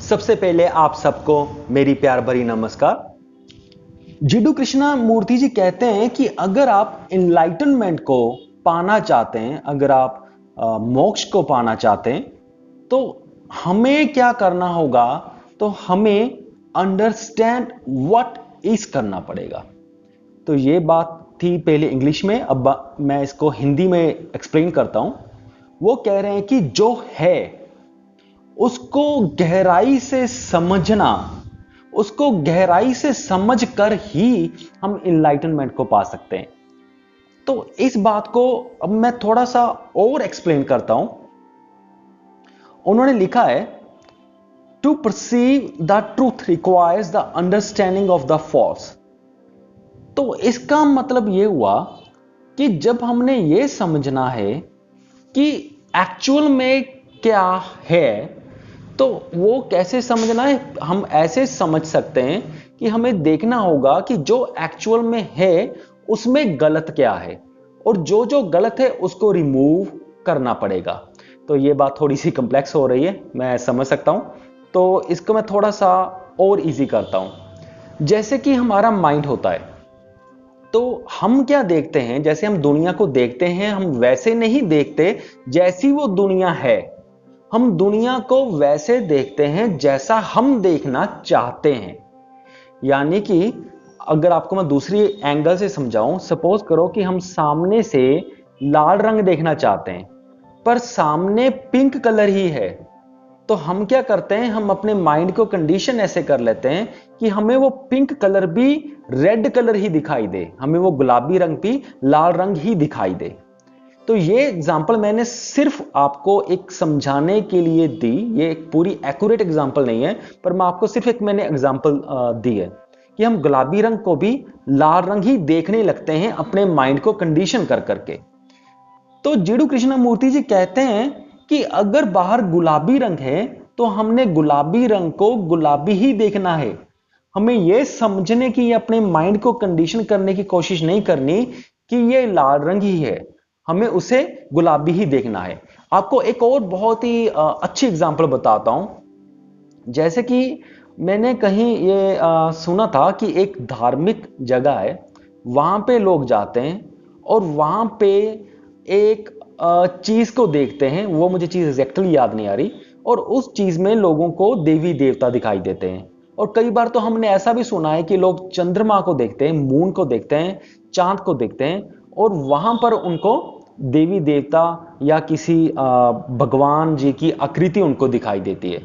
सबसे पहले आप सबको मेरी प्यार भरी नमस्कार। जिडू कृष्णा मूर्ति जी कहते हैं कि अगर आप इनलाइटनमेंट को पाना चाहते हैं, अगर आप मोक्ष को पाना चाहते हैं, तो हमें क्या करना होगा? तो हमें अंडरस्टैंड व्हाट इज करना पड़ेगा। तो ये बात थी पहले इंग्लिश में, अब मैं इसको हिंदी में एक्सप्लेन करता हूं। वो कह रहे हैं कि जो है उसको गहराई से समझना, उसको गहराई से समझ कर ही हम इनलाइटनमेंट को पा सकते हैं। तो इस बात को अब मैं थोड़ा सा और एक्सप्लेन करता हूं। उन्होंने लिखा है, to perceive the truth requires the understanding of the false. तो इसका मतलब यह हुआ कि जब हमने यह समझना है कि एक्चुअल में क्या है, तो वो कैसे समझना है? हम ऐसे समझ सकते हैं कि हमें देखना होगा कि जो एक्चुअल में है उसमें गलत क्या है, और जो जो गलत है उसको रिमूव करना पड़ेगा। तो ये बात थोड़ी सी कॉम्प्लेक्स हो रही है, मैं समझ सकता हूं। तो इसको मैं थोड़ा सा और इजी करता हूं। जैसे कि हमारा माइंड होता है, तो हम क्या देखते हैं, जैसे हम दुनिया को देखते हैं, हम वैसे नहीं देखते जैसी वो दुनिया है। हम दुनिया को वैसे देखते हैं जैसा हम देखना चाहते हैं। यानी कि अगर आपको मैं दूसरी एंगल से समझाऊं, सपोज करो कि हम सामने से लाल रंग देखना चाहते हैं, पर सामने पिंक कलर ही है। तो हम क्या करते हैं, हम अपने माइंड को कंडीशन ऐसे कर लेते हैं कि हमें वो पिंक कलर भी रेड कलर ही दिखाई दे, हमें वो गुलाबी रंग भी लाल रंग ही दिखाई दे। तो ये एग्जाम्पल मैंने सिर्फ आपको एक समझाने के लिए दी, ये एक पूरी एक्यूरेट एग्जाम्पल नहीं है, पर मैं आपको सिर्फ एक मैंने एग्जाम्पल दी है कि हम गुलाबी रंग को भी लाल रंग ही देखने लगते हैं अपने माइंड को कंडीशन कर करके। तो जिडू कृष्णा मूर्ति जी कहते हैं कि अगर बाहर गुलाबी रंग है तो हमने गुलाबी रंग को गुलाबी ही देखना है। हमें यह समझने की, अपने माइंड को कंडीशन करने की कोशिश नहीं करनी कि यह लाल रंग ही है, हमें उसे गुलाबी ही देखना है। आपको एक और बहुत ही अच्छी एग्जांपल बताता हूं। जैसे कि मैंने कहीं ये सुना था कि एक धार्मिक जगह है, वहां पे लोग जाते हैं और वहां पे एक चीज को देखते हैं, वो मुझे चीज एग्जैक्टली याद नहीं आ रही, और उस चीज में लोगों को देवी देवता दिखाई देते हैं। और कई बार तो हमने ऐसा भी सुना है कि लोग चंद्रमा को देखते हैं, मून को देखते हैं, चांद को देखते हैं, और वहां पर उनको देवी देवता या किसी भगवान जी की आकृति उनको दिखाई देती है।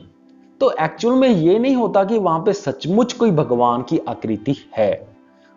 तो एक्चुअल में ये नहीं होता कि वहां पे सचमुच कोई भगवान की आकृति है।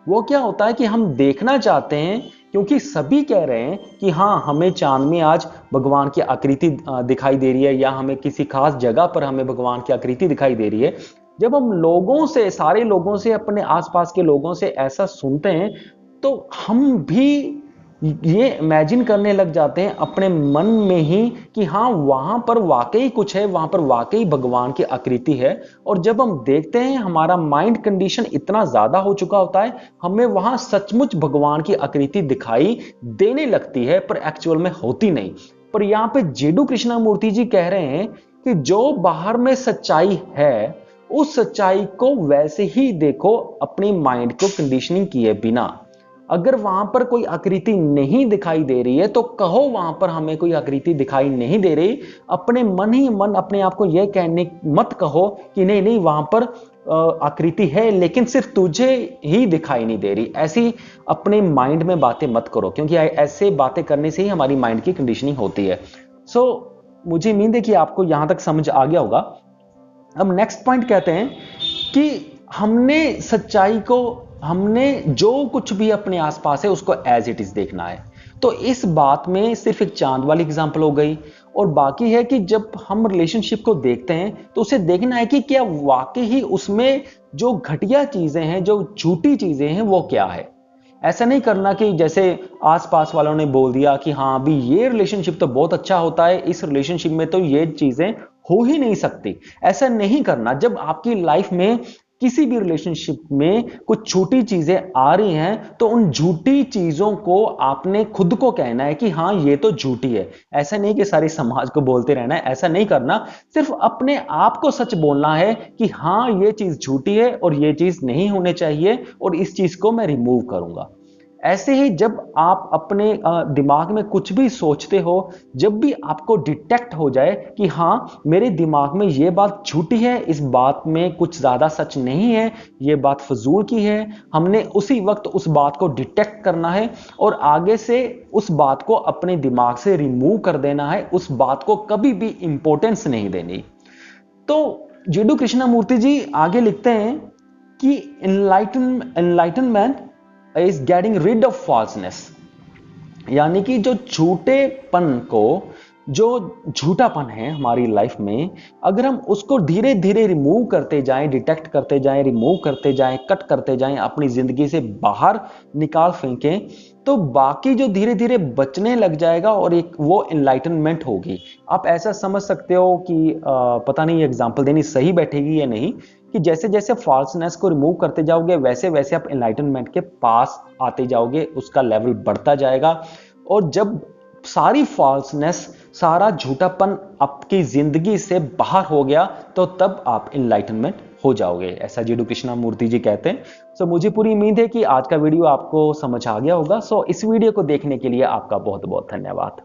वो क्या होता है कि हम देखना चाहते हैं, क्योंकि सभी कह रहे हैं कि हाँ, हमें चांद में आज भगवान की आकृति दिखाई दे रही है, या हमें किसी खास जगह पर हमें भगवान की आकृति दिखाई दे रही है। जब हम लोगों से, सारे लोगों से, अपने आसपास के लोगों से ऐसा सुनते हैं, तो हम भी ये इमेजिन करने लग जाते हैं अपने मन में ही कि हाँ, वहां पर वाकई कुछ है, वहां पर वाकई भगवान की आकृति है। और जब हम देखते हैं, हमारा माइंड कंडीशन इतना ज्यादा हो चुका होता है, हमें वहां सचमुच भगवान की आकृति दिखाई देने लगती है, पर एक्चुअल में होती नहीं। पर यहां पे जिडू कृष्णा मूर्ति जी कह रहे हैं कि जो बाहर में सच्चाई है, उस सच्चाई को वैसे ही देखो, अपनी माइंड को कंडीशनिंग किए बिना। अगर वहां पर कोई आकृति नहीं दिखाई दे रही है तो कहो वहां पर हमें कोई आकृति दिखाई नहीं दे रही। अपने मन ही मन अपने आप को यह कहने मत कहो कि नहीं नहीं, वहां पर आकृति है, लेकिन सिर्फ तुझे ही दिखाई नहीं दे रही। ऐसी अपने माइंड में बातें मत करो, क्योंकि ऐसे बातें करने से ही हमारी माइंड की कंडीशनिंग होती है। सो मुझे उम्मीद है कि आपको यहां तक समझ आ गया होगा। अब नेक्स्ट पॉइंट कहते हैं कि हमने सच्चाई को, हमने जो कुछ भी अपने आसपास है उसको एज इट इज देखना है। तो इस बात में सिर्फ एक चांद वाली एग्जांपल हो गई, और बाकी है कि जब हम रिलेशनशिप को देखते हैं तो उसे देखना है कि क्या वाकई ही उसमें जो घटिया चीजें हैं, जो झूठी चीजें हैं, वो क्या है। ऐसा नहीं करना कि जैसे आसपास वालों ने बोल दिया कि हाँ, अभी ये रिलेशनशिप तो बहुत अच्छा होता है, इस रिलेशनशिप में तो ये चीजें हो ही नहीं सकती। ऐसा नहीं करना। जब आपकी लाइफ में किसी भी रिलेशनशिप में कुछ झूठी चीजें आ रही हैं तो उन झूठी चीजों को आपने खुद को कहना है कि हाँ ये तो झूठी है। ऐसा नहीं कि सारे समाज को बोलते रहना है, ऐसा नहीं करना। सिर्फ अपने आप को सच बोलना है कि हाँ ये चीज झूठी है और ये चीज नहीं होनी चाहिए और इस चीज को मैं रिमूव करूंगा। ऐसे ही जब आप अपने दिमाग में कुछ भी सोचते हो, जब भी आपको डिटेक्ट हो जाए कि हाँ मेरे दिमाग में ये बात झूठी है, इस बात में कुछ ज्यादा सच नहीं है, ये बात फजूल की है, हमने उसी वक्त उस बात को डिटेक्ट करना है और आगे से उस बात को अपने दिमाग से रिमूव कर देना है। उस बात को कभी भी इंपॉर्टेंस नहीं देनी। तो जीडू कृष्णमूर्ति जी आगे लिखते हैं कि enlightenment is getting rid of falseness, यानी कि जो झूठेपन को, जो झूठापन है हमारी लाइफ में, अगर हम उसको धीरे धीरे रिमूव करते जाएं, डिटेक्ट करते जाएं, रिमूव करते जाएं, कट करते जाएं, अपनी जिंदगी से बाहर निकाल फेंकें, तो बाकी जो धीरे धीरे बचने लग जाएगा और एक वो एनलाइटनमेंट होगी। आप ऐसा समझ सकते हो कि पता नहीं एग्जांपल देनी सही बैठेगी या नहीं, कि जैसे जैसे फॉल्सनेस को रिमूव करते जाओगे वैसे वैसे आप एनलाइटनमेंट के पास आते जाओगे, उसका लेवल बढ़ता जाएगा। और जब सारी फॉल्सनेस, सारा झूठापन आपकी जिंदगी से बाहर हो गया तो तब आप एनलाइटनमेंट हो जाओगे, ऐसा जीडू कृष्णमूर्ति जी कहते हैं। सो मुझे पूरी उम्मीद है कि आज का वीडियो आपको समझ आ गया होगा। सो इस वीडियो को देखने के लिए आपका बहुत बहुत धन्यवाद।